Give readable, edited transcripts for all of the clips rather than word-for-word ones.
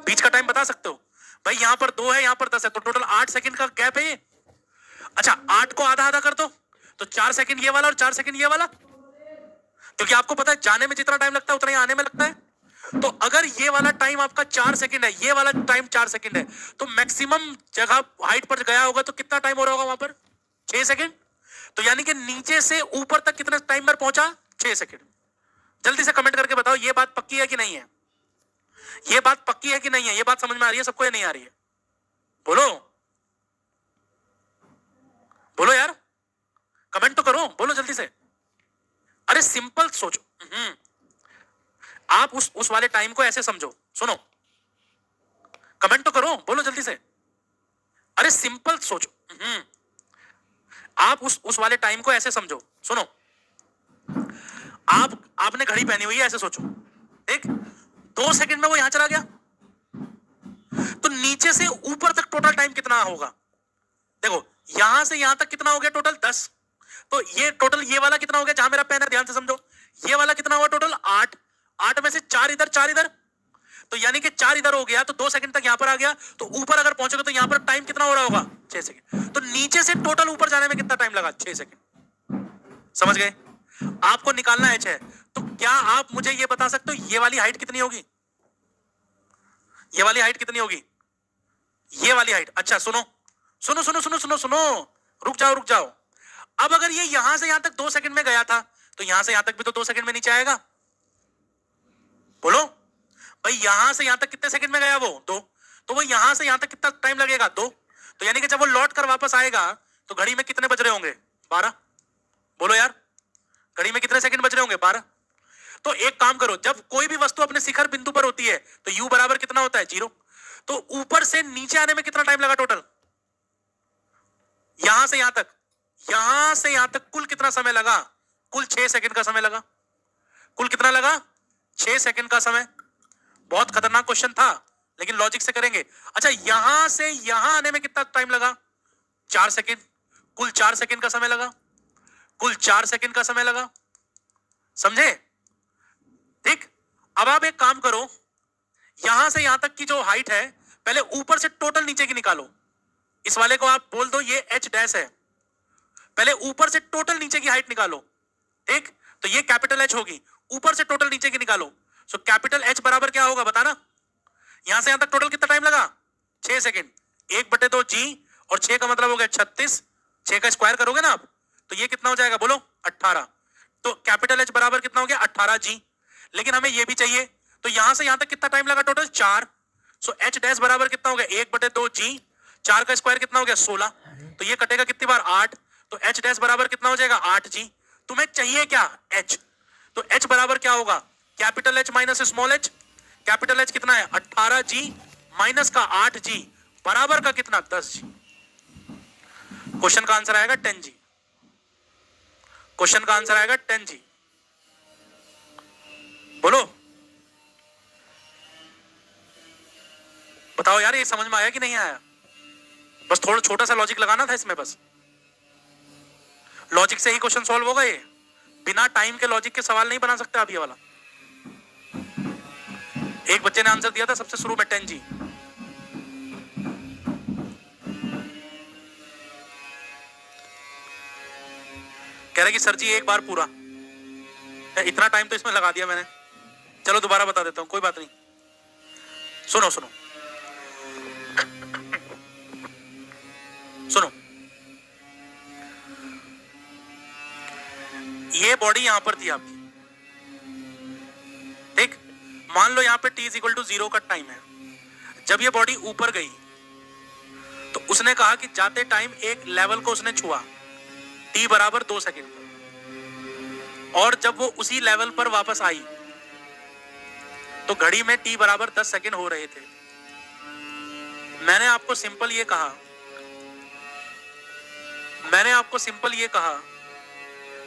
बीच का टाइम बता सकते हो भाई? यहां पर 2 है, यहां पर 10 है, तो टोटल 8 सेकंड का गैप है ये। अच्छा 8 को आधा आधा कर दो तो 4 सेकंड ये वाला और 4 सेकंड ये वाला, क्योंकि आपको पता है जाने में जितना टाइम लगता है उतना ही आने में लगता है। तो अगर ये वाला टाइम आपका 4 सेकंड है, ये वाला टाइम 4 सेकंड है, तो मैक्सिमम जगह हाइट पर गया होगा तो कितना टाइम हो रहा होगा वहां पर? 6 सेकंड। तो यानी कि नीचे से ऊपर तक कितना टाइम पर पहुंचा? 6 सेकंड। जल्दी से कमेंट करके बताओ ये बात पक्की है कि नहीं है? ये बात पक्की है कि नहीं है? ये बात समझ में आ रही है सबको या नहीं आ रही है? बोलो बोलो यार, कमेंट तो करो, बोलो जल्दी से। अरे सिंपल सोचो। आप उस वाले टाइम को ऐसे समझो, सुनो, कमेंट तो करो, बोलो जल्दी से। अरे सिंपल सोचो। आप उस वाले टाइम को ऐसे समझो, सुनो, आपने घड़ी पहनी हुई है, ऐसे सोचो, ठीक? 2 सेकंड में वो यहां चला गया, तो नीचे से ऊपर तक टोटल टाइम कितना होगा? देखो यहां से यहां तक कितना हो गया टोटल? 10। तो ये टोटल ये वाला कितना हो गया जहां मेरा पेन है, ध्यान से समझो, ये वाला कितना हुआ टोटल? 8। 8 में से 4 इधर 4 इधर, तो यानी कि 4 इधर हो गया, तो 2 सेकंड तक यहां पर आ गया। तो ऊपर अगर पहुंचोगे तो यहां पर टाइम कितना हो रहा होगा? 6 सेकंड। तो नीचे से टोटल ऊपर जाने में कितना टाइम लगा? 6 सेकंड। समझ गए? आपको निकालना h है, तो क्या आप मुझे ये बता सकते हो ये वाली हाइट कितनी होगी? ये वाली हाइट कितनी होगी? ये वाली हाइट। अच्छा सुनो सुनो सुनो सुनो सुनो सुनो, रुक जाओ रुक जाओ। अब अगर ये यहां से यहां तक 2 सेकंड में गया था, तो यहां से यहां तक भी तो 2 सेकंड में नीचे आएगा। बोलो भाई, यहां से यहां तक कितने सेकंड में गया वो? 2। तो वो यहां से यहां तक कितना टाइम लगेगा? 2। तो यानी कि जब वो लौट कर वापस आएगा तो घड़ी में कितने बज रहे होंगे? 12। बोलो यार, घड़ी में कितने सेकंड बज रहे होंगे? 12। तो एक काम करो, जब कोई भी वस्तु अपने शिखर बिंदु पर होती है तो u बराबर कितना होता है? 0। तो ऊपर से नीचे आने में कितना टाइम लगा टोटल? यहां से यहां तक कुल कितना समय लगा? कुल 6 सेकंड का समय लगा। कुल कितना लगा? 6 सेकंड का समय। बहुत खतरनाक क्वेश्चन था, लेकिन लॉजिक से करेंगे। अच्छा यहां से यहां आने में कितना टाइम लगा? 4 सेकंड। कुल 4 सेकंड का समय लगा। कुल 4 सेकंड का समय लगा। समझे? ठीक। अब आप एक काम करो, यहां से यहां तक की जो हाइट है, पहले ऊपर से टोटल नीचे की निकालो। इस वाले को आप बोल दो ये h डैश है। पहले ऊपर से टोटल नीचे की हाइट निकालो, ठीक? तो ये कैपिटल H होगी। ऊपर से टोटल नीचे की निकालो। सो कैपिटल H बराबर क्या होगा बताना? यहां से यहां तक टोटल कितना टाइम लगा? 6 सेकंड। 1/2 g, और 6 का मतलब हो गया 36। 6 का स्क्वायर करोगे ना आप, तो ये कितना हो जाएगा? बोलो 18। तो कैपिटल H बराबर कितना हो गया? 18 g। लेकिन हमें ये भी चाहिए, तो यहां से यहां तक कितना टाइम लगा टोटल? 4। सो h डैश बराबर कितना हो गया? 1/2 g। 4 का स्क्वायर कितना हो गया? 16। तो ये कटेगा कितनी बार? 8। तो h डैश बराबर कितना हो जाएगा? 8 g। तुम्हें चाहिए क्या? h। तो h बराबर क्या होगा? Capital H minus small h। Capital H कितना है? 18 g माइनस का 8 g बराबर का कितना? 10 g। क्वेश्चन का आंसर आएगा 10 g। क्वेश्चन का आंसर आएगा 10 g। बोलो बताओ यार, ये समझ में आया कि नहीं आया? बस थोड़ा छोटा सा लॉजिक लगाना था इसमें, बस लॉजिक से ही क्वेश्चन सॉल्व होगा ये। बिना टाइम के लॉजिक के सवाल नहीं बना सकते आप ये वाला। एक बच्चे ने आंसर दिया था सबसे शुरू में 10 जी। कह रहे कि सर जी एक बार पूरा, इतना टाइम तो इसमें लगा दिया मैंने। चलो दोबारा बता देता हूं, कोई बात नहीं। सुनो सुनो सुनो, ये बॉडी यहां पर थी आपकी, ठीक? मान लो यहां पे t इज इक्वल टू 0 का टाइम है। जब ये बॉडी ऊपर गई तो उसने कहा कि जाते टाइम एक लेवल को उसने छुआ, t बराबर 2 सेकंड। और जब वो उसी लेवल पर वापस आई तो घड़ी में t बराबर 10 सेकंड हो रहे थे। मैंने आपको सिंपल ये कहा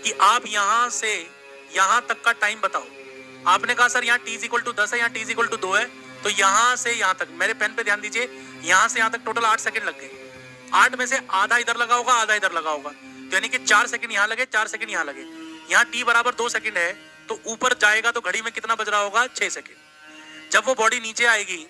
कि आप यहां से यहां तक का टाइम बताओ। आपने कहा सर यहाँ t इज इक्वल टू 10 है, यहाँ t इज इक्वल टू 2 है, तो यहां से यहां तक, मेरे पेन पे ध्यान दीजिए, यहां से यहां तक टोटल 8 सेकंड लग गए। 8 में से आधा इधर लगा होगा, आधा इधर लगा होगा, तो यानी कि 4 सेकंड यहां लगे, 4 सेकंड यहां लगे। यहाँ t बराबर 2 सेकंड है, तो ऊपर जाएगा तो घड़ी में कितना बज रहा होगा? 6 सेकंड। जब वो बॉडी नीचे आएगी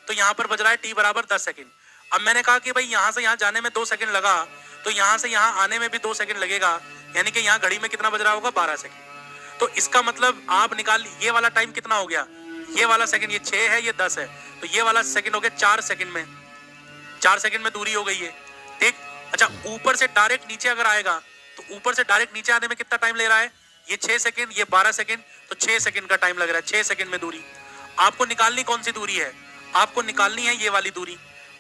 तो यहाँ पर बज रहा है t बराबर 10 सेकंड। अब मैंने कहा कि भाई यहाँ से यहाँ जाने में 2 सेकंड लगा, तो यहाँ से यहाँ आने में भी 2 सेकंड लगेगा, यानी कि यहाँ घड़ी में कितना बज रहा होगा, 12 सेकंड। तो इसका मतलब आप निकाल, ये वाला टाइम कितना हो गया, ये वाला सेकंड, ये 6 है, ये 10 है, तो ये वाला सेकंड हो गया 4 सेकंड में, 4 सेकंड में दूरी हो गई है, ठीक। अच्छा, ऊपर से डायरेक्ट नीचे अगर आएगा, तो ऊपर से डायरेक्ट नीचे आने में कितना टाइम ले रहा है, ये 6 सेकंड, ये 12 सेकंड, तो 6 सेकंड का टाइम लग रहा है, 6 सेकंड में दूरी। आपको निकालनी कौन सी दूरी है, आपको निकालनी है ये वाली दूरी,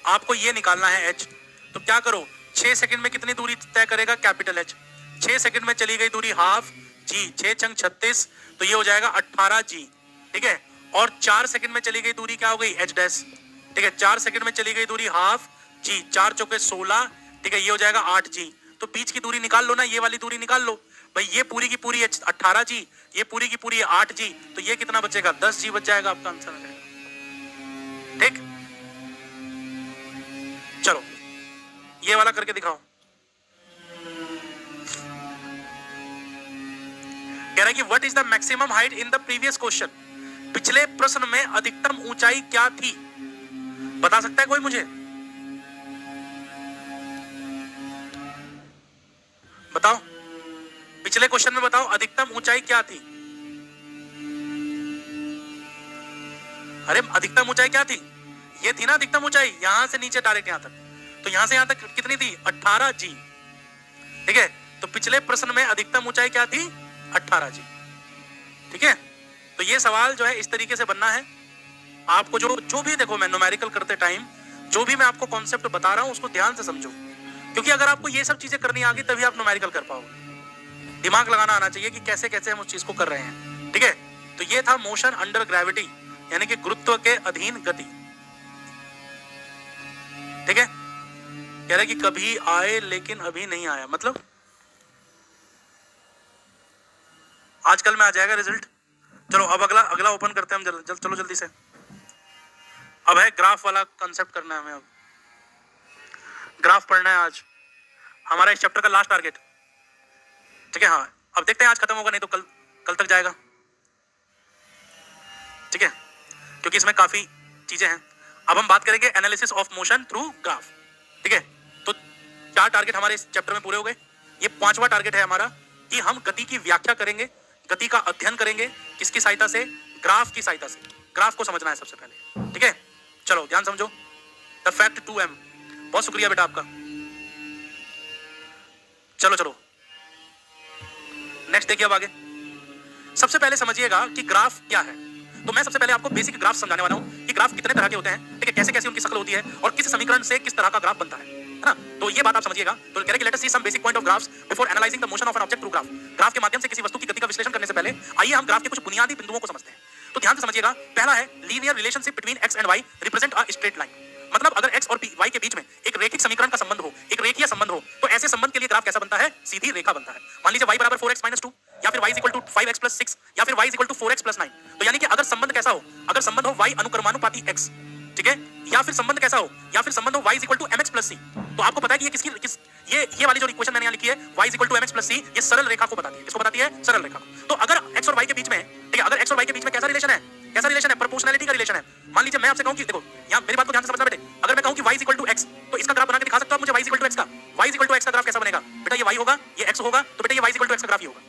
आपको ये निकालना है h। तो क्या करो, 6 सेकंड में कितनी दूरी तय करेगा, कैपिटल H। 6 सेकंड में चली गई दूरी हाफ g, 6 चंग 36, तो ये हो जाएगा 18 g, ठीक है। और 4 सेकंड में चली गई दूरी क्या हो गई, h डैश, ठीक है। 4 सेकंड में चली गई दूरी हाफ g, 4 चौके 16, ठीक है, ये हो जाएगा 8 g। तो बीच की दूरी निकाल लो ना, ये वाली दूरी निकाल लो भाई, ये पूरी की पूरी 18 g, ये पूरी की पूरी 8 g, तो ये कितना बचेगा, 10 g बच जाएगा, आपका आंसर आ जाएगा, ठीक। चलो ये वाला करके दिखाओ। कह रहा है कि what is the maximum height in the previous question, पिछले प्रश्न में अधिकतम ऊंचाई क्या थी, बता सकता है कोई मुझे, बताओ, पिछले क्वेश्चन में बताओ अधिकतम ऊंचाई क्या थी। अरे अधिकतम ऊंचाई क्या थी, ये थी ना अधिकतम ऊंचाई, यहां से नीचे डायरेक्ट यहां तक, तो यहां से यहां तक कितनी थी, 18 g, ठीक है। तो पिछले प्रश्न में अधिकतम ऊंचाई क्या थी, 18 g, ठीक है। तो ये सवाल जो है इस तरीके से बनना है आपको, जो भी देखो, मैं न्यूमेरिकल करते टाइम जो भी मैं आपको कॉन्सेप्ट बता रहा हूं उसको ध्यान से समझो, क्योंकि अगर आपको ये सब चीजें करनी आ गई तभी आप न्यूमेरिकल कर पाओगे। दिमाग लगाना आना चाहिए कि कैसे कैसे हम उस चीज को कर रहे हैं, ठीक है। तो ये था मोशन अंडर ग्रेविटी, यानी कि गुरुत्व के अधीन गति, ठीक है। कह रहे कि कभी आए लेकिन अभी नहीं आया, मतलब आजकल में आ जाएगा रिजल्ट। चलो अब अगला ओपन करते हैं हम, चलो जल्दी से। अब है ग्राफ वाला कंसेप्ट करना है हमें, अब ग्राफ पढ़ना है आज, हमारा इस चैप्टर का लास्ट टारगेट, ठीक है। हाँ, अब देखते हैं आज खत्म होगा, नहीं तो कल तक जाएगा, ठीक है, क्योंकि इसमें काफी चीजें हैं। अब हम बात करेंगे analysis of motion through graph, ठीक है। तो 4 टारगेट हमारे इस चैप्टर में पूरे हो गए। ये 5वां टारगेट है हमारा कि हम गति की व्याख्या करेंगे, गति का अध्ययन करेंगे, किसकी सहायता से, ग्राफ की सहायता से। ग्राफ को समझना है सबसे पहले, ठीक है। चलो ध्यान समझो, द फैक्ट 2m, बहुत शुक्रिया बेटा आपका। चलो नेक्स्ट देखिए अब आगे। सबसे पहले समझिएगा कि ग्राफ क्या है। तो मैं सबसे पहले आपको बेसिक ग्राफ समझाने वाला हूं कि ग्राफ कितने तरह के होते हैं, ठीक है, कैसे कैसे उनकी शक्ल होती है और किस समीकरण से किस तरह का ग्राफ बनता है ना। तो ये बात आप समझिएगा। तो कह रहे कि let us see some basic point of graphs before analysing the motion of an object through graph. Graph के माध्यम से किसी वस्तु की गति का विश्लेषण करने से पहले आइए हम ग्राफ के कुछ बुनियादी बिंदुओं को समझते हैं। तो ध्यान से समझिएगा। पहला है linear relationship between x and y represent a straight line. मतलब अगर x और y के बीच में एक रैखिक समीकरण का संबंध हो, एक रेखीय संबंध हो, तो ऐसे संबंध के लिए ग्राफ कैसा बनता है, सीधी रेखा बनता है। मान लीजिए y बराबर 4x - 2 या फिर y 5x + 6 या फिर y 4x + 9। तो यानी कि अगर संबंध कैसा हो, अगर संबंध हो y अनुक्रमानुपाती x, ठीक है, या फिर संबंध कैसा हो, या फिर संबंध हो y mx + c। तो आपको पता है कि ये ये वाली जो इक्वेशन मैंने यहाँ लिखी है y mx + c, ये सरल रेखा को बताती है। किसको बताती है, सरल रेखा को। तो अगर x और y के बीच में, ठीक है, अगर x और y के बीच में कैसा रिलेशन है, कैसा रिलेशन है, प्रोपोर्शनैलिटी का रिलेशन है। मान लीजिए मैं आपसे कहूं कि देखो यहां मेरी बात को ध्यान से समझना बेटे, अगर मैं कहूं कि y x, तो इसका ग्राफ बना के दिखा सकते हो आप मुझे y x का। y x का ग्राफ कैसा बनेगा बेटा, ये y होगा, ये x होगा, तो बेटा ये y x का ग्राफ ही होगा।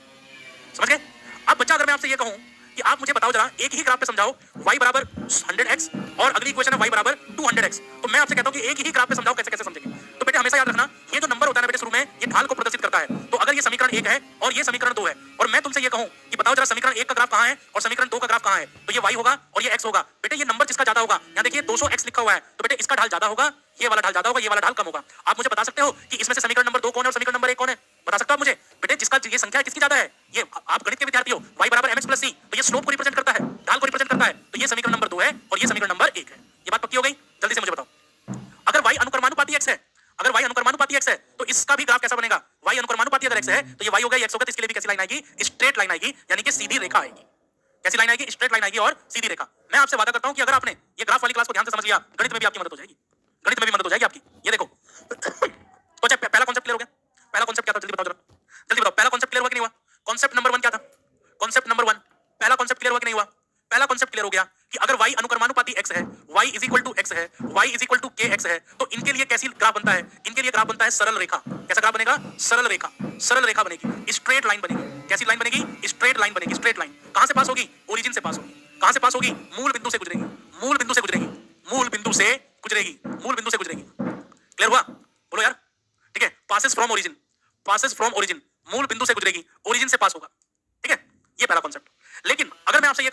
समझ गए। अब बच्चा अगर मैं आपसे ये कहूं कि आप मुझे बताओ जरा एक ही ग्राफ पे समझाओ y बराबर 100x और अगली इक्वेशन है y बराबर 200x, तो मैं आपसे कहता हूं कि एक ही ग्राफ पे समझाओ कैसे कैसे समझेंगे। तो बेटे हमेशा याद रखना, ये जो नंबर होता है ना बेटे शुरू में, ये ढाल को प्रदर्शित करता है। तो अगर ये समीकरण 1 है और ये समीकरण 2 है और मैं तुमसे ये कहूं कि बताओ जरा समीकरण 1 का ग्राफ कहां है और समीकरण 2 का ग्राफ कहां है, तो ये y होगा और ये x होगा। बेटे ये नंबर जिसका ज्यादा होगा, यहां देखिए 200x लिखा हुआ है, तो बेटे इसका ढाल ज्यादा होगा, ये वाला ढाल ज्यादा होगा, ये वाला ढाल कम होगा। आप मुझे बता सकते हो कि इसमें से समीकरण नंबर 2 कौन है और समीकरण नंबर 1 कौन है, बता सकते हो आप मुझे बेटे, जिसका ये संख्या है किसकी ज्यादा है। ये आप गणित के विद्यार्थी हो, y बराबर mx + c, तो ये स्लोप को रिप्रेजेंट करता है, ढाल को रिप्रेजेंट करता है। तो ये समीकरण नंबर 2 है और ये समीकरण नंबर 1 है। ये बात पक्की हो गई। जल्दी से मुझे बताओ, अगर y अनुक्रमानुपाती x है, अगर y अनुक्रमानुपाती x है तो इसका भी ग्राफ कैसा बनेगा, y अनुक्रमानुपाती अगर x है तो ये y होगा, ये x होगा, तो इसके लिए भी कैसी लाइन आएगी, स्ट्रेट लाइन आएगी, यानी कि सीधी रेखा आएगी। कैसी लाइन आएगी, स्ट्रेट लाइन आएगी और सीधी रेखा। मैं आपसे वादा करता हूं कि अगर आपने ये ग्राफ वाली क्लास को ध्यान से समझ लिया, गणित में भी आपकी मदद हो जाएगी, गणित में भी मदद हो जाएगी आपकी। ये देखो तो अच्छा पहला कॉन्सेप्ट क्लियर हो गया। पहला कॉन्सेप्ट क्या था, जल्दी बताओ जरा, जल्दी बताओ। पहला कॉन्सेप्ट क्लियर हुआ कि नहीं हुआ, कॉन्सेप्ट नंबर 1 क्या था, कॉन्सेप्ट नंबर 1, पहला कॉन्सेप्ट क्लियर हुआ कि नहीं हुआ। पहला कॉन्सेप्ट क्लियर हो गया कि अगर y अनुक्रमानुपाती x x है, y is equal to x है, y is equal to kx है, तो इनके लिए कैसी ग्राफ बनता है? इनके लिए ग्राफ बनता है सरल रेखा। कैसा ग्राफ बनेगा? सरल रेखा। सरल रेखा बनेगी, स्ट्रेट लाइन बनेगी। कैसी लाइन बनेगी? स्ट्रेट लाइन बनेगी। स्ट्रेट लाइन कहां से पास होगी? ओरिजिन से पास होगी। कहां से पास होगी? मूल बिंदु से गुजरेगी। मूल बिंदु से गुजरेगी। मूल बिंदु से गुजरेगी। मूल बिंदु से गुजरेगी। क्लियर हुआ? बोलो यार। ठीक है, passes from origin. Passes from origin, मूल बिंदु से गुजरेगी, ओरिजिन से पास होगा। ठीक है, ये पहला कॉन्सेप्ट। लेकिन अगर मैं आपसे ये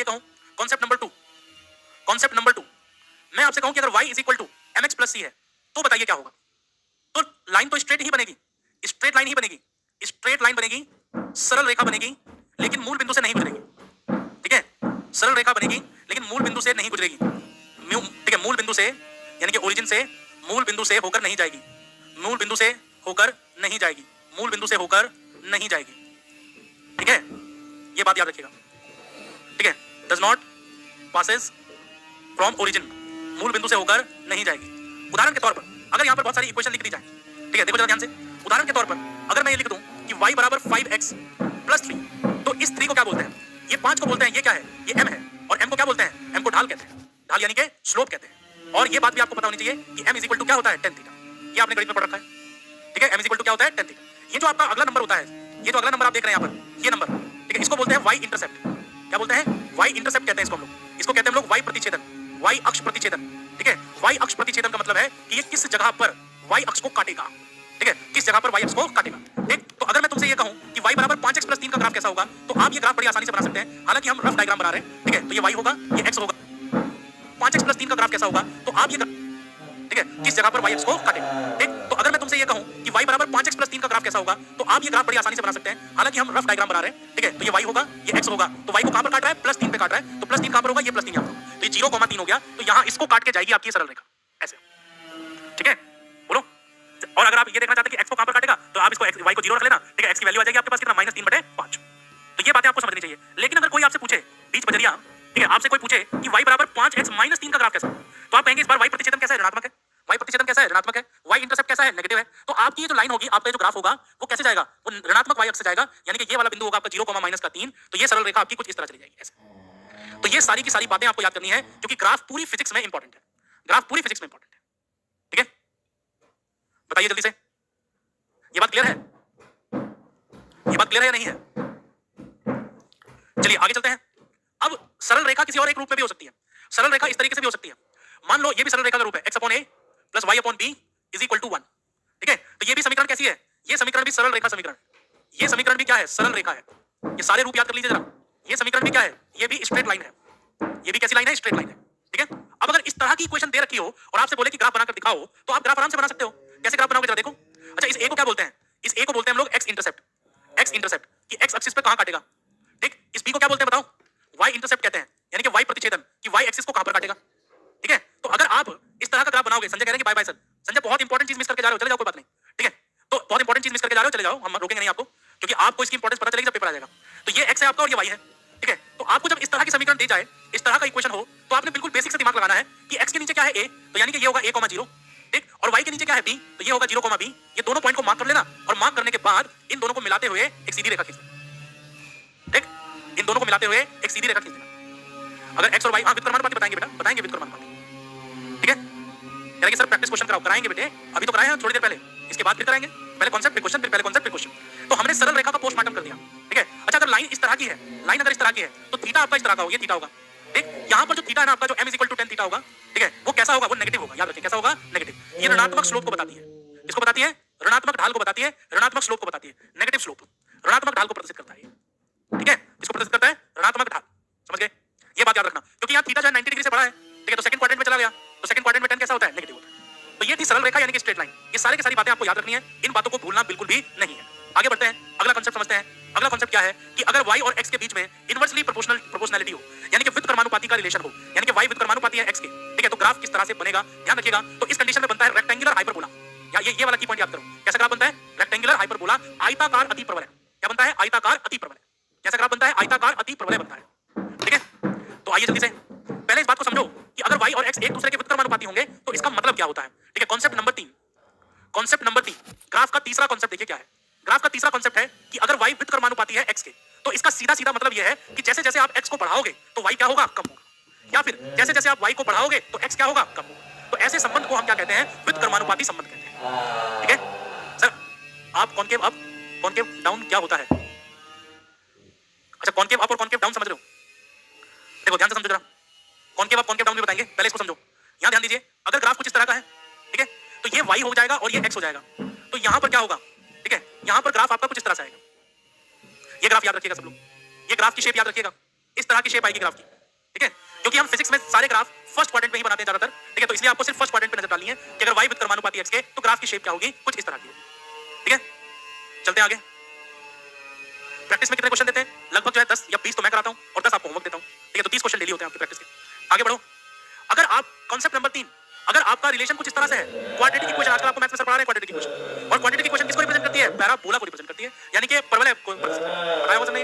कहूं, कॉन्सेप्ट नंबर 2, कॉन्सेप्ट नंबर 2, मैं आपसे कहूं कि अगर y is equal to mx plus c है, तो बताइए क्या होगा? तो लाइन तो स्ट्रेट ही बनेगी, स्ट्रेट लाइन ही बनेगी, स्ट्रेट लाइन बनेगी, सरल रेखा बनेगी, लेकिन मूल बिंदु से नहीं गुजरेगी। ठीक है, सरल रेखा बनेगी लेकिन मूल बिंदु से नहीं गुजरेगी। ठीक है, मूल बिंदु से यानी कि ओरिजिन से मूल बिंदु से होकर नहीं जाएगी। मूल बिंदु से होकर नहीं जाएगी। मूल बिंदु से होकर नहीं जाएगी। ठीक है, ये बात याद रखिएगा। ठीक है, does not passes from origin, मूल बिंदु से होकर नहीं जाएगी। उदाहरण के तौर पर अगर यहां पर बहुत सारी इक्वेशन लिख दी जाए, ठीक है, देखो जरा ध्यान से। उदाहरण के तौर पर अगर मैं ये लिख दूं कि y बराबर 5x प्लस 3, तो इस 3 को क्या बोलते हैं? ये 5 को बोलते हैं। ये क्या है? ये m है। और m को क्या बोलते हैं? m को ढाल कहते हैं। ढाल यानी कि स्लोप कहते हैं। और ये बात भी आपको पता होनी चाहिए कि m इज इक्वल टू क्या होता है? tan theta. ये आपने गणित में पढ़ रखा है। ठीक है, m इज इक्वल टू क्या होता है? tan theta. ये जो आपका अगला नंबर होता है, ये जो अगला नंबर आप देख रहे हैं यहाँ पर, ये नंबर, ठीक है, इसको बोलते हैं y इंटरसेप्ट। क्या बोलते हैं? y इंटरसेप्ट कहते हैं इसको हम लोग। इसको कहते हैं हम लोग y प्रतिच्छेदन, y अक्ष प्रतिच्छेदन। ठीक है, y अक्ष प्रतिच्छेदन का मतलब है कि ये किस जगह पर y अक्ष को काटेगा। ठीक है, किस जगह पर y अक्ष को काटेगा। ठीक, तो अगर मैं तुमसे ये कहूं कि y बराबर 5x प्लस 3 का ग्राफ कैसा होगा, तो आप ये ग्राफ बड़ी आसानी से बना सकते हैं। हालांकि हम रफ डायग्राम बना रहे हैं। ठीक है, तो ये y होगा, ये x होगा। 5x प्लस 3 का ग्राफ कैसा होगा, तो आप ये, ठीक है, किस जगह पर y अक्ष को काटेगा। ठीक, तो अगर मैं तुमसे ये कहूं कि y बराबर 5x प्लस 3 का ग्राफ कैसा होगा, तो आप ये ग्राफ बड़ी आसानी से बना सकते हैं। हालांकि हम रफ डायग्राम बना रहे हैं। ठीक है, तो ये y होगा, ये x होगा। तो y को कहां पर काट रहा है? प्लस 3 पे काट रहा है। तो प्लस 3 कहां पर होगा? ये प्लस 3 यहां पर। तो ये 0,3 हो गया। तो यहां इसको काट के जाएगी आपकी सरल रेखा ऐसे। ठीक है, बोलो। और अगर आप ये देखना चाहते हैं कि x को कहां पर काटेगा, तो आप इसको y को 0 रख लेना। ठीक है, x की वैल्यू आ जाएगी आपके पास कितना? -3/5। तो ये बातें आपको समझनी चाहिए। लेकिन अगर कोई आपसे पूछे बीच बजरिया, ठीक है, आपसे कोई पूछे कि y बराबर 5x - 3 का ग्राफ कैसा है, तो आप कहेंगे इस बार y प्रतिच्छेदन कैसा है? ऋणात्मक है। y प्रतिच्छेदन कैसा है? ऋणात्मक है। y इंटरसेप्ट कैसा है? नेगेटिव है। तो आपकी ये जो लाइन होगी, आपका जो ग्राफ होगा, वो कैसे जाएगा? वो ऋणात्मक y अक्ष से जाएगा। यानी कि ये वाला बिंदु होगा आपका 0,-3। तो ये सरल रेखा आपकी कुछ इस तरह चली जाएगी ऐसे। तो ये सारी की सारी बातें आपको याद करनी है, क्योंकि ग्राफ पूरी फिजिक्स में इंपॉर्टेंट है। ग्राफ पूरी फिजिक्स में इंपॉर्टेंट है। ठीक है, बताइए जल्दी से, ये बात क्लियर है? ये बात क्लियर है या नहीं है? चलिए आगे चलते हैं। अब सरल रेखा किसी और एक रूप में भी हो सकती है। सरल रेखा इस तरीके से भी हो सकती है। मान लो ये भी सरल रेखा का रूप है, x/a plus y/b is equal to 1। ठीक है, तो ये भी समीकरण कैसी है? ये समीकरण भी सरल रेखा समीकरण। ये समीकरण भी क्या है? सरल रेखा है। ये सारे रूप याद कर लीजिए जरा। ये समीकरण भी क्या है? ये भी स्ट्रेट लाइन है। ये भी कैसी लाइन है? स्ट्रेट लाइन है। ठीक है, अब अगर इस तरह की इक्वेशन दे रखी हो और आपसे बोले कि ग्राफ बनाकर दिखाओ, तो आप ग्राफ आराम से बना सकते हो। कैसे ग्राफ बनाओगे जरा देखो। अच्छा, इस a को क्या बोलते हैं? इस a को बोलते हैं हम लोग x इंटरसेप्ट। x इंटरसेप्ट कि x एक्सिस पे कहां काटेगा। ठीक, इस b को क्या बोलते हैं बताओ? y इंटरसेप्ट कहते हैं, यानी कि y प्रतिच्छेदन कि y एक्सिस को कहां पर काटेगा। ठीक है, तो अगर आप इस तरह का ग्राफ बनाओगे, संजय कह रहे हैं कि बाय बाय सर। संजय बहुत इंपॉर्टेंट चीज मिस करके जा रहे हो, चले जाओ, कोई बात नहीं। ठीक है, तो बहुत इंपॉर्टेंट चीज मिस करके जा रहे हो, चले जाओ, हम रोकेंगे नहीं आपको, क्योंकि आपको इसकी इंपॉर्टेंस पता चलेगी जब पेपर आ जाएगा। तो ये x है आपका और ये y है। ठीक है, तो आपको जब इस तरह की समीकरण दी जाए, इस तरह का इक्वेशन हो, तो आपने बिल्कुल बेसिक से दिमाग लगाना है कि x के नीचे क्या है? a, तो यानी कि ये होगा a,0। ठीक, और y के नीचे क्या है? b, तो ये होगा 0,b। ये दोनों पॉइंट को मार्क कर लेना, और मार्क करने के बाद इन दोनों को मिलाते हुए एक सीधी रेखा खींच लेना। ठीक, इन दोनों को मिलाते हुए एक सीधी रेखा खींच लेना। अगर x और y, हाँ, व्युत्क्रमानुपाती बताएंगे बेटा, बताएंगे व्युत्क्रमानुपाती। ठीक है, यानी कि सर प्रैक्टिस क्वेश्चन कराओ, कराएंगे बेटे, अभी तो कराए हैं थोड़ी देर पहले, इसके बाद फिर कराएंगे। पहले कॉन्सेप्ट फिर क्वेश्चन, फिर पहले कॉन्सेप्ट फिर क्वेश्चन। तो हमने सरल रेखा का पोस्टमार्टम कर दिया। ठीक है, अच्छा अगर लाइन इस तरह की है, लाइन अगर इस तरह की है, तो थीटा आपका इस तरह का होगा, ये थीटा होगा। ठीक, यहाँ पर जो थीटा है ना आपका, जो m = tan थीटा होगा, ठीक है, वो कैसा होगा? वो नेगेटिव होगा। याद रखिए कैसा होगा? नेगेटिव। ये ऋणात्मक स्लोप को बताती है। इसको बताती है ऋणात्मक ढाल को बताती है, ऋणात्मक स्लोप को बताती है। नेगेटिव स्लोप ऋणात्मक ढाल को प्रदर्शित करता है। ठीक है, इसको प्रदर्शित करता है ऋणात्मक ढाल। समझ गए? ये बात याद रखना, क्योंकि यहाँ थीटा जो 90 डिग्री से बड़ा है। ठीक है, तो सेकंड क्वाड्रेंट में चला गया, तो सेकंड क्वाड्रेंट में tan कैसा होता है? नेगेटिव होता है। तो ये थी सरल रेखा यानी कि स्ट्रेट लाइन। ये सारी की सारी बातें आपको याद रखनी है, इन बातों को भूलना बिल्कुल भी नहीं है। आगे बढ़ते हैं, अगला कांसेप्ट समझते हैं। अगला कांसेप्ट क्या है कि अगर y और x के बीच में इनवर्सली प्रोपोर्शनलिटी हो, यानी कि व्युत्क्रमानुपाती का रिलेशन हो, यानी कि y व्युत्क्रमानुपाती है x के। ठीक है, तो ग्राफ किस तरह से बनेगा ध्यान रखिएगा। तो इस कंडीशन में बनता है रेक्टेंगुलर हाइपरबोला। या ये वाला की पॉइंट याद करो, कैसा ग्राफ बनता है? रेक्टेंगुलर हाइपरबोला, आयताकार अतिप्रवलय। क्या बनता है? आयताकार अतिप्रवलय। कैसा ग्राफ बनता है? आयताकार अतिप्रवलय बनता है। ठीक है, तो आइए जल्दी से पहले इस बात को समझो कि अगर y और x एक दूसरे के व्युत्क्रमानुपाती होंगे तो इसका मतलब क्या होता है। ठीक है, concept number 3। Concept number 3, graph का तीसरा कॉन्सेप्ट देखिए क्या है। ग्राफ का तीसरा कॉन्सेप्ट है कि अगर y व्युत्क्रमानुपाती है x के, तो इसका सीधा सीधा मतलब यह है कि जैसे जैसे आप x को बढ़ाओगे तो y क्या होगा? कम होगा। या फिर जैसे जैसे आप y को बढ़ाओगे तो x क्या होगा, कम होगा। तो ऐसे संबंध को हम क्या कहते हैं, व्युत्क्रमानुपाती संबंध कहते हैं। ठीक है सर, आप कॉन्केव अप कॉन्केव डाउन क्या होता है? अच्छा, कॉन्केव अप और कॉन्केव डाउन समझ रहे हो? देखो ध्यान से समझो जरा, कॉन्केव अप कॉन्केव डाउन भी बताएंगे, पहले इसको समझो। यहां ध्यान दीजिए, अगर ग्राफ कुछ इस तरह का है, ठीक है, तो ये y हो जाएगा और ये x हो जाएगा। तो यहां पर क्या होगा, ठीक है, यहां पर ग्राफ आपका कुछ इस तरह से आएगा। ये ग्राफ याद रखिएगा सब लोग, ये ग्राफ की शेप याद रखिएगा, इस तरह की शेप आएगी ग्राफ की। ठीक है, क्योंकि हम फिजिक्स में सारे ग्राफ फर्स्ट क्वाड्रेंट में ही बनाते हैं ज्यादातर। ठीक है, तो इसलिए आपको सिर्फ फर्स्ट क्वाड्रेंट पे नजर डालनी है कि अगर y व्युत्क्रमानुपाती x के तो ग्राफ की शेप क्या होगी, कुछ इस तरह की होगी। ठीक है, चलते हैं आगे। प्रैक्टिस में कितने क्वेश्चन देते हैं? लगभग जो है 10 या 20 तो मैं कराता हूं और 10 आपको होमवर्क देता हूं। ठीक है, तो 30 क्वेश्चन डेली होते हैं आपकी प्रैक्टिस के। आगे बढ़ो। अगर आप कॉन्सेप्ट नंबर 3, अगर आपका रिलेशन कुछ इस तरह से है, क्वाड्रेटिक इक्वेशन, आजकल आपको मैथ्स में सर पढ़ा रहे हैं क्वाड्रेटिक इक्वेशन, और क्वाड्रेटिक इक्वेशन किसको रिप्रेजेंट करती है? पैराबोला को रिप्रेजेंट करती है, यानी कि परवलय को बताया हुआ नहीं।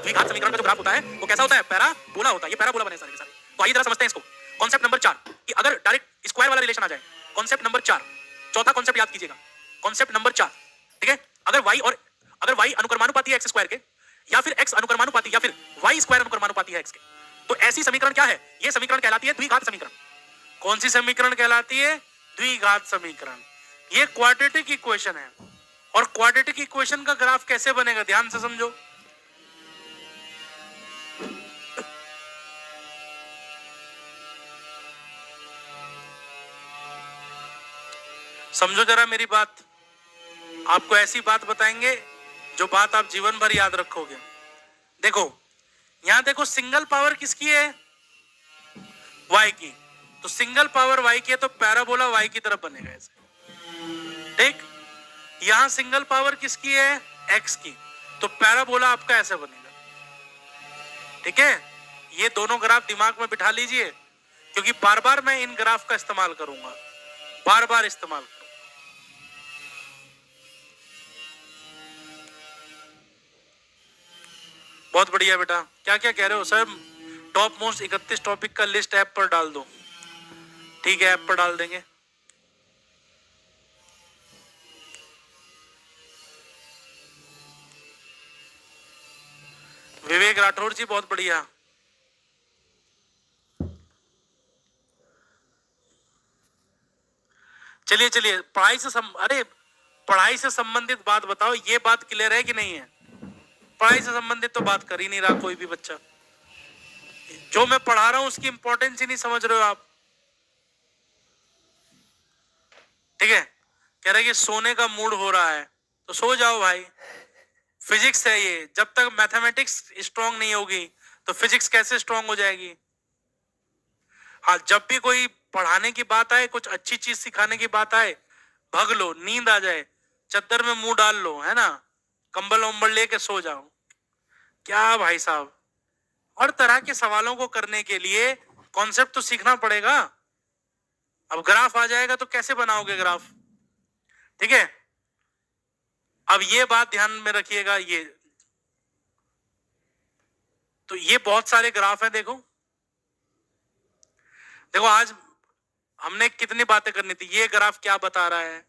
द्विघात समीकरण का जो ग्राफ होता है वो कैसा होता है? पैराबोला होता है। ये पैराबोला बने सारे के सारे। तो आइए जरा समझते हैं इसको। कॉन्सेप्ट नंबर 4 कि अगर डायरेक्ट स्क्वायर वाला रिलेशन आ जाए। कॉन्सेप्ट नंबर 4, चौथा कॉन्सेप्ट याद कीजिएगा, कॉन्सेप्ट नंबर 4। ठीक है, अगर y अनुक्रमानुपाती है x स्क्वायर के, या फिर x अनुक्रमानुपाती, या फिर y स्क्वायर अनुक्रमानुपाती है x के, तो ऐसी समीकरण क्या है? ये समीकरण कहलाती है द्विघात समीकरण। कौन सी समीकरण कहलाती है? द्विघात समीकरण। ये क्वाड्रेटिक इक्वेशन है, और क्वाड्रेटिक इक्वेशन का ग्राफ कैसे बनेगा, ध्यान से समझो। समझो जरा मेरी बात, आपको ऐसी बात बताएंगे जो बात आप जीवन भर याद रखोगे। देखो यहां देखो, सिंगल पावर किसकी है? y की। तो सिंगल पावर y की है तो पैराबोला y की तरफ बनेगा ऐसे। ठीक, यहां सिंगल पावर किसकी है? x की, तो पैराबोला आपका ऐसे बनेगा। ठीक है, ये दोनों ग्राफ दिमाग में बिठा लीजिए, क्योंकि बार बार मैं इन ग्राफ का इस्तेमाल करूंगा, बार बार इस्तेमाल करूंगा। बहुत बढ़िया बेटा, क्या क्या कह रहे हो सर? टॉप मोस्ट 31 टॉपिक का लिस्ट ऐप पर डाल दो। ठीक है, ऐप पर डाल देंगे। विवेक राठौर जी बहुत बढ़िया। चलिए चलिए, पढ़ाई से संबंधित बात बताओ, ये बात क्लियर है कि नहीं है? पढ़ाई से संबंधित तो बात कर ही नहीं रहा कोई भी बच्चा। जो मैं पढ़ा रहा हूं उसकी इंपॉर्टेंस ही नहीं समझ रहे हो आप। ठीक है, कह रहे कि सोने का मूड हो रहा है तो सो जाओ भाई, फिजिक्स है ये। जब तक मैथमेटिक्स स्ट्रांग नहीं होगी तो फिजिक्स कैसे स्ट्रांग हो जाएगी? हाँ, जब भी कोई पढ़ाने की बात आए, कुछ अच्छी चीज सिखाने की बात आए, भग लो, नींद आ जाए, चद्दर में मुंह डाल लो, है ना, कंबल वंबल लेके सो जाओ। क्या भाई साहब, हर तरह के सवालों को करने के लिए कॉन्सेप्ट तो सीखना पड़ेगा। अब ग्राफ आ जाएगा तो कैसे बनाओगे ग्राफ? ठीक है, अब ये बात ध्यान में रखिएगा। तो ये बहुत सारे ग्राफ हैं। देखो देखो, आज हमने कितनी बातें करनी थी। ये ग्राफ क्या बता रहा है?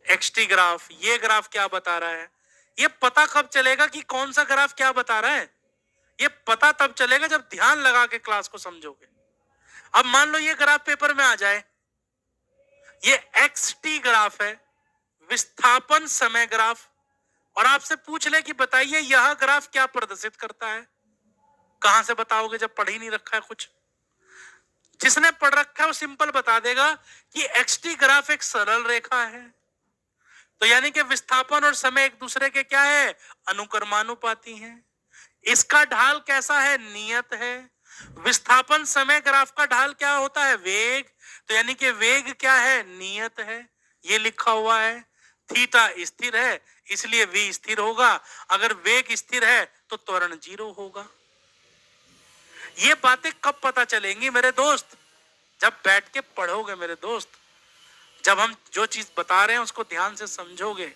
XT graph. ये ग्राफ क्या बता रहा है? ये पता कब चलेगा कि कौन सा ग्राफ क्या बता रहा है? ये पता तब चलेगा जब ध्यान लगा के क्लास को समझोगे। अब मान लो ये ग्राफ पेपर में आ जाए, ये एक्सटी ग्राफ है, विस्थापन समय ग्राफ, और आपसे पूछ ले कि बताइए यह ग्राफ क्या प्रदर्शित करता है। कहां से बताओगे जब पढ़ ही नहीं रखा है कुछ? जिसने पढ़ रखा है वो सिंपल बता देगा कि एक्सटी ग्राफ एक सरल रेखा है। तो यानी कि विस्थापन और समय एक दूसरे के क्या है? अनुक्रमानुपाती हैं। इसका ढाल कैसा है? नियत है। विस्थापन समय ग्राफ का ढाल क्या होता है? वेग। तो यानी कि वेग क्या है? नियत है। ये लिखा हुआ है। थीटा स्थिर है इसलिए v स्थिर होगा। अगर वेग स्थिर है तो त्वरण 0 होगा। ये बातें कब पता चलेंगी मेरे दोस्त? जब बैठ के पढ़ोगे मेरे दोस्त, जब हम जो चीज बता रहे हैं उसको ध्यान से समझोगे।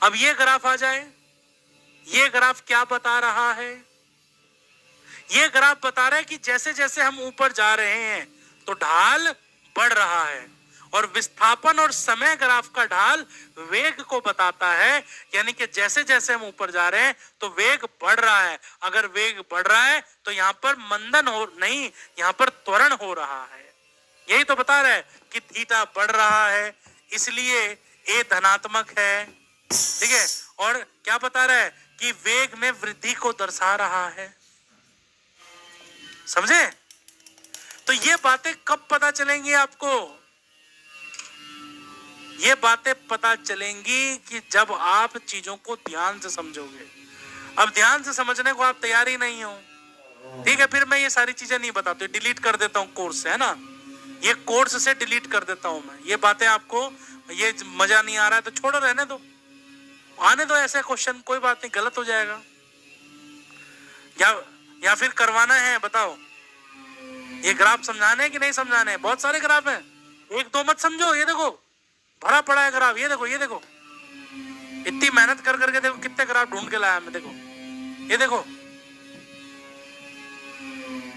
अब ये ग्राफ आ जाए, ये ग्राफ क्या बता रहा है? ये ग्राफ बता रहा है कि जैसे जैसे हम ऊपर जा रहे हैं तो ढाल बढ़ रहा है, और विस्थापन और समय ग्राफ का ढाल वेग को बताता है, यानी कि जैसे जैसे हम ऊपर जा रहे हैं तो वेग बढ़ रहा है। अगर वेग बढ़ रहा है तो यहाँ पर मंदन हो नहीं, यहाँ पर त्वरण हो रहा है। यही तो बता रहा है कि थीटा बढ़ रहा है, इसलिए ए धनात्मक है, ठीक है। और क्या बता रहा है कि वेग में वृद्धि को दर्शा रहा है। समझे? तो ये बातें कब पता चलेंगी आपको? ये बातें पता चलेंगी कि जब आप चीजों को ध्यान से समझोगे। अब ध्यान से समझने को आप तैयार ही नहीं हो, ठीक है, फिर मैं ये सारी चीजें नहीं बताता, डिलीट कर देता हूँ कोर्स से, है ना। ये कोर्स से डिलीट कर देता हूं मैं। ये बातें आपको ये मजा नहीं आ रहा है तो छोड़ो, रहने दो, आने दो ऐसे क्वेश्चन, कोई बात नहीं, गलत हो जाएगा। या फिर करवाना है, बताओ। ये ग्राफ समझाने हैं कि नहीं समझाने हैं? बहुत सारे ग्राफ हैं, एक दो मत समझो। ये देखो भरा पड़ा है ग्राफ, ये देखो, ये देखो, इतनी मेहनत कर करके देखो कितने ग्राफ ढूंढ के लाया मैं। देखो ये देखो,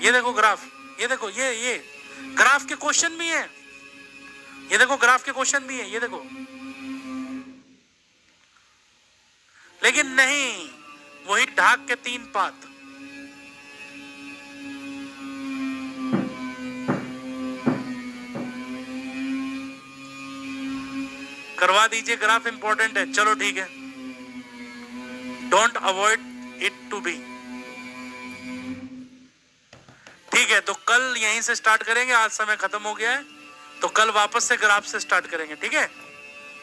ये देखो ग्राफ, ये देखो, ये ग्राफ के क्वेश्चन भी हैं, ये देखो ग्राफ के क्वेश्चन भी हैं, ये देखो। लेकिन नहीं, वही ढाक के 3 पात। करवा दीजिए, ग्राफ इंपॉर्टेंट है। चलो ठीक है, don't avoid it to be. ठीक है, तो कल यहीं से स्टार्ट करेंगे, आज समय खत्म हो गया है, तो कल वापस से ग्राफ से स्टार्ट करेंगे, ठीक है।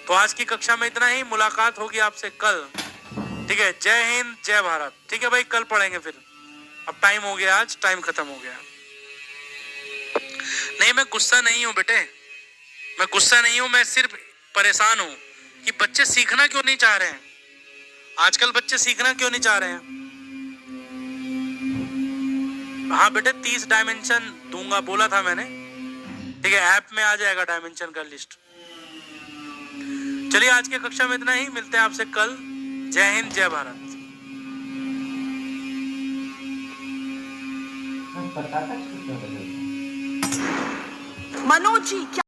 तो आज की कक्षा में इतना ही, मुलाकात होगी आपसे कल, ठीक है। जय हिंद, जय भारत। ठीक है भाई, कल पढ़ेंगे फिर। अब टाइम हो गया, आज टाइम खत्म हो गया। नहीं, मैं गुस्सा नहीं हूं बेटे, मैं गुस्सा नहीं हूं, मैं सिर्फ परेशान हूं कि बच्चे सीखना क्यों नहीं चाह रहे हैं। आजकल बच्चे सीखना क्यों नहीं चाह रहे हैं। हाँ बेटे, 30 डायमेंशन दूंगा बोला था मैंने, ठीक है, ऐप में आ जाएगा डायमेंशन का लिस्ट। चलिए आज की कक्षा में इतना ही, मिलते हैं आपसे कल। जय हिंद, जय भारत। मनोज जी।